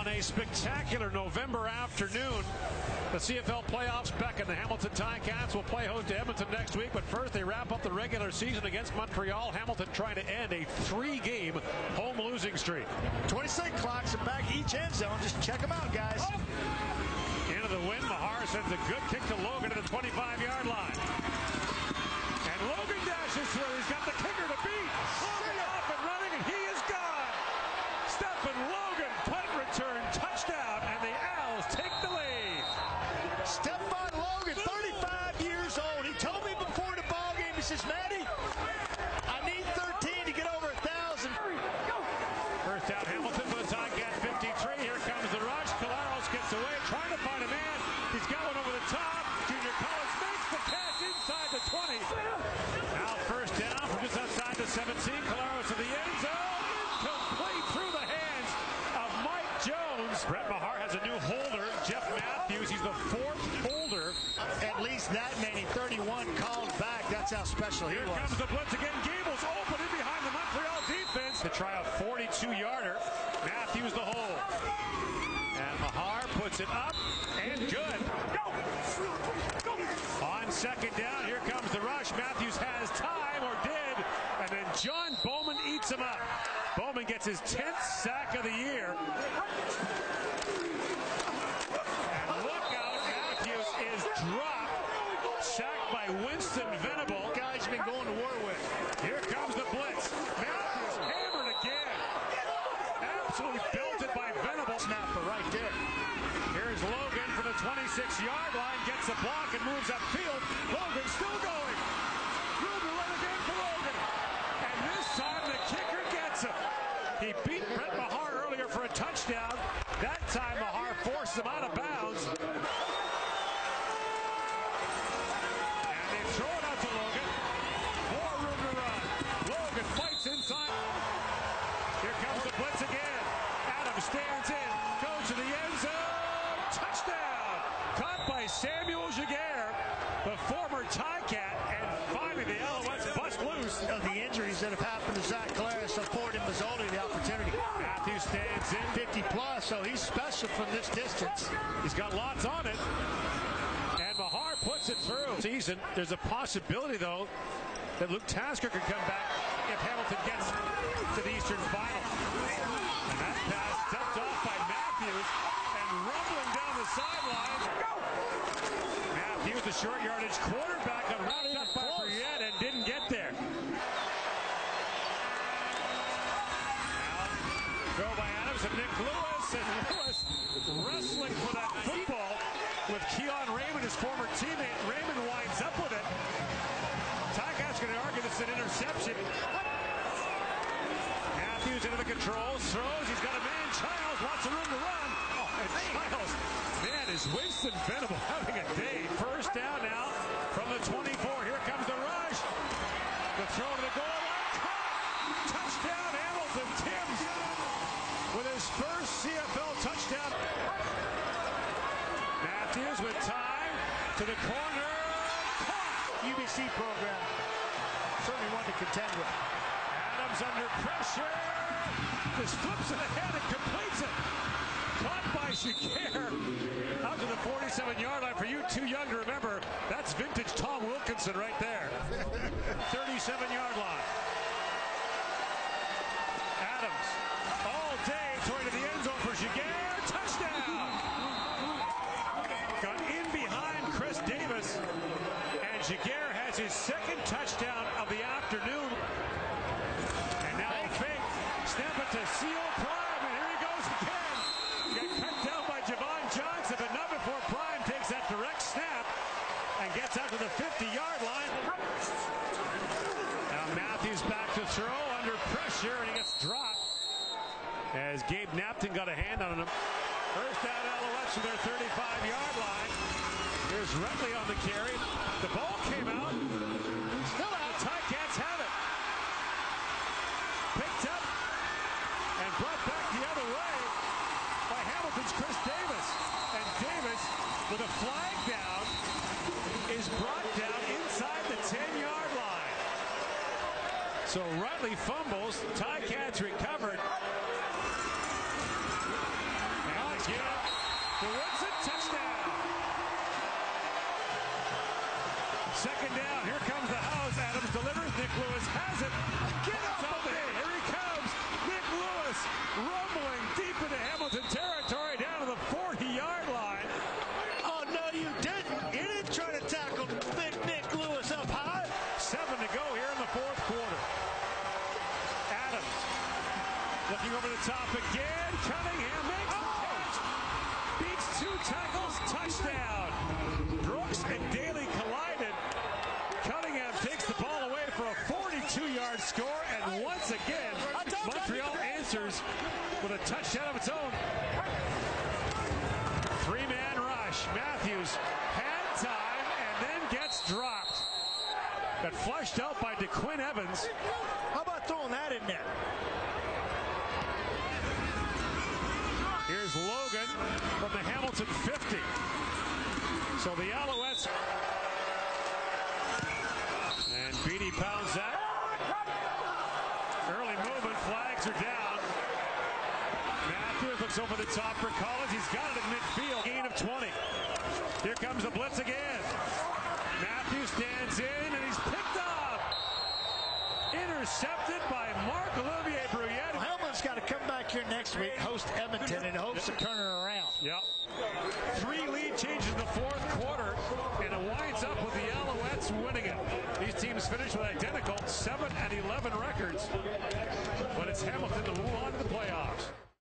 On a spectacular November afternoon, the CFL playoffs beckon. The Hamilton Ticats will play host to Edmonton next week, but first they wrap up the regular season against Montreal. Hamilton trying to end a 3-game home losing streak. 26 clocks and back each end zone. Just check them out, guys. Into the wind, Mahar sends a good kick to Logan at the 25-yard line. And Logan dashes through. He's got the kicker to beat. Logan off and running, and he is gone. Stephen Logan, punt return, touchdown, and the Owls take the lead. Stephen Logan, 35 years old. He told me before the ball game, he says, Matty, I need 13 to get over 1,000. First down, Hamilton for the Ticats 53. Here comes the rush. Colaros gets away, trying to find a man. He's got one over the top. Junior Collins makes the catch inside the 20. Now first down from just outside the 17. Colaros to the end zone. Incomplete through the hands of Mike Jones. Brett Mahar has a new holder, Jeff Matthews. He's the 4th holder. At least that many, 31 called back. That's how special he was. Here comes the blitz again. Gable's open in behind the Montreal defense to try a 42-yarder. Matthews the hold. And Mahar puts it up and good. On second down, here comes the rush. Matthews has time, or did, and then John Bowman eats him up. Bowman gets his 10th sack of the year. And look out, Matthews is dropped. Sacked by Winston Venable. Guy's been going to war with. Here comes the blitz. Matthews hammered again. Absolutely belted by Venable. Snapper right there. Here's Logan for the 26-yard line. Gets a block and moves upfield. Logan still going. Room to run again for Logan. And this time the kicker gets him. He beat Brett Mahar earlier for a touchdown. That time Mahar forced him out of bounds. And they throw it out to Logan. More room to run. Logan fights inside. Here comes the blitz again. Adams stands in. Goes to the end zone. Touchdown. Caught by Samuel Giguère, the former Ticat, and finally the Alouettes bust loose. The injuries that have happened to Zach Claris afford him Mazzoli the opportunity. Matthews stands in. 50 plus, so he's special from this distance. He's got lots on it. And Mahar puts it through. Season. There's a possibility, though, that Luke Tasker could come back if Hamilton gets to the Eastern Final. And that pass stepped off by Matthews and rumbling down the sideline. Matthews, the short yardage quarterback, got rounded up by Briette and didn't get there. Now, go by Adams and Nick Lewis, and Lewis wrestling for that football with Keon Raymond, his former teammate. Raymond winds up with it. Ticat's going to argue this is an interception. Matthews into the controls, throws, he's got a man, Childs, lots of room to run. Oh, and Childs, man, is Winston Venable having a day. First down now from the 24. Here comes the rush. The throw to the goal line, caught. Touchdown, Hamilton. Timms with his first CFL touchdown. Matthews with time to the corner. Caught. UBC program. Certainly one to contend with. Adams under pressure. Just flips it ahead and completes it. Caught by Giguère out to the 47-yard line. For you too young to remember, that's vintage Tom Wilkinson right there. 37-yard line. Adams all day toward the end zone for Giguère. Touchdown! Got in behind Chris Davis, and Giguère has his second touchdown of the afternoon. And now a fake. Snap it to C.O. Prime, and here he goes again. Got cut down by Javon Johnson, but not before Prime takes that direct snap and gets out to the 50-yard line. Now Matthews back to throw under pressure, and he gets dropped as Gabe Napton got a hand on him. First down, Alouettes from their 35-yard line. Here's Rutley on the carry. The ball came out. Still out. The Ticats have it. Picked up and brought back the other way by Hamilton's Chris Davis. And Davis, with a flag down, is brought down inside the 10-yard line. So Rutley fumbles. Ticats recovered. And The Woodson touchdown. Second down. Here comes the house. Adams delivers. Nick Lewis has it. Get off of it. Here he comes. Nick Lewis rumbling deep into Hamilton territory down to the 40-yard line. Oh, no, you didn't. You didn't try to tackle Nick Lewis up high. 7 to go here in the fourth quarter. Adams looking over the top again. Cunningham makes the catch. Beats 2 tackles. Touchdown. Brooks and Daly collided. Cunningham takes the ball away for a 42-yard score. And once again, Montreal answers with a touchdown of its own. 3-man rush. Matthews had time and then gets dropped. Got flushed out by DeQuinn Evans. How about throwing that in there? Here's Logan from the Hamilton 50. So the Alouettes. And Beatty pounds that. Early movement. Flags are down. Matthews looks over the top for Collins. He's got it at midfield. Gain of 20. Here comes the blitz again. Matthews stands in and he's picked up. Intercepted by Marc-Olivier Brouillette. Well, Hamlin's got to come back here next week, host Edmonton, in hopes of turning it around. Yep. 3 lead changes in the fourth quarter, and it winds up with the Alouettes winning it. These teams finish with identical 7-11 records. But it's Hamilton to move on.